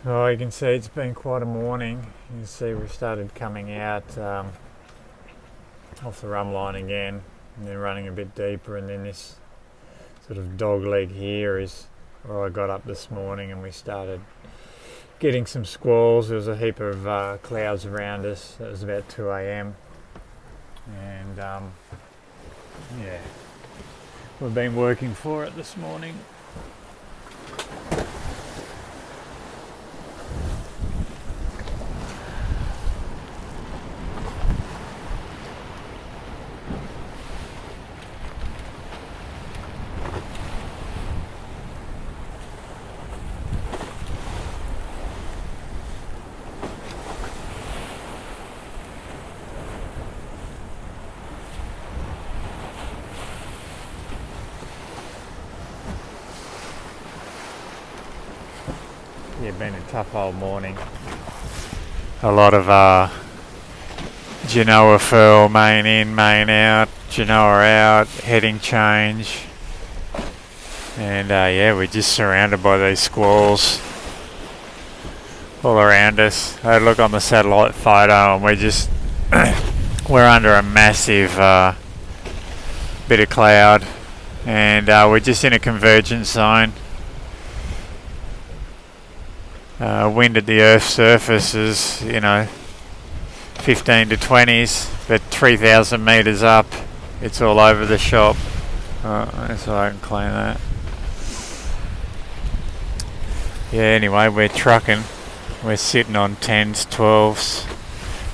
Oh, you can see it's been quite a morning. You can see we've started coming out off the rum line again, and then running a bit deeper, and then this sort of dog leg here is where I got up this morning, and we started getting some squalls. There was a heap of clouds around us. It was about 2 a.m. and yeah, we've been working for it this morning. Yeah, been a tough old morning. A lot of Genoa furl, main in, main out, Genoa out, heading change. And yeah, we're just surrounded by these squalls all around us. I had a look on the satellite photo and we're just we're under a massive bit of cloud, and we're just in a convergence zone. Wind at the Earth's surface is, 15 to 20s, but 3,000 metres up, it's all over the shop. So I can claim that. Yeah, anyway, we're trucking. We're sitting on 10s, 12s.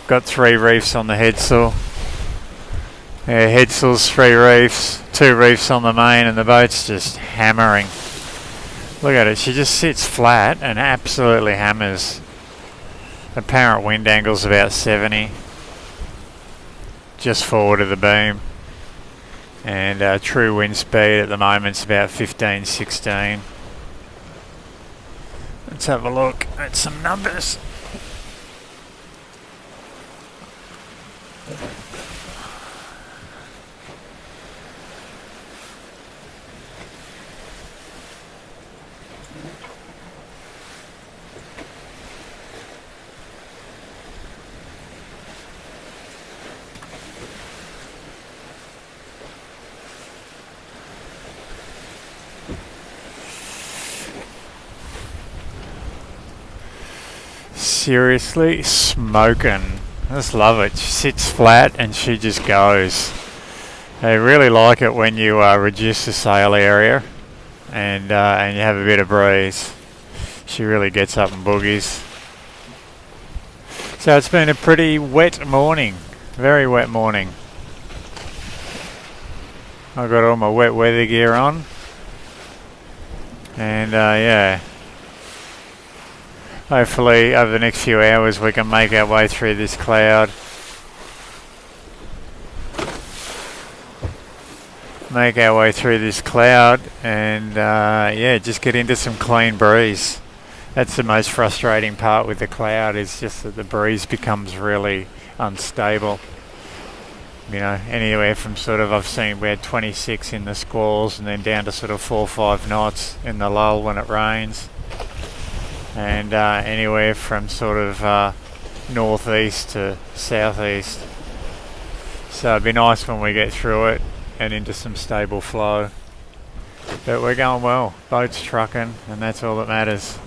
Got 3 reefs on the headsail. Yeah, headsail's 3 reefs, 2 reefs on the main, and the boat's just hammering. Look at it, she just sits flat and absolutely hammers. Apparent wind angle's about 70, just forward of the beam. And true wind speed at the moment's about 15, 16. Let's have a look at some numbers. Seriously, smoking. I just love it. She sits flat and she just goes. I really like it when you reduce the sail area and you have a bit of breeze. She really gets up and boogies. So it's been a pretty wet morning, very wet morning. I've got all my wet weather gear on, and yeah. Hopefully over the next few hours we can make our way through this cloud. And yeah, just get into some clean breeze. That's the most frustrating part with the cloud, is just that the breeze becomes really unstable. Anywhere from I've seen we had 26 in the squalls and then down to 4 or 5 knots in the lull when it rains. And anywhere from northeast to southeast. So it'd be nice when we get through it and into some stable flow. But we're going well. Boat's trucking, and that's all that matters.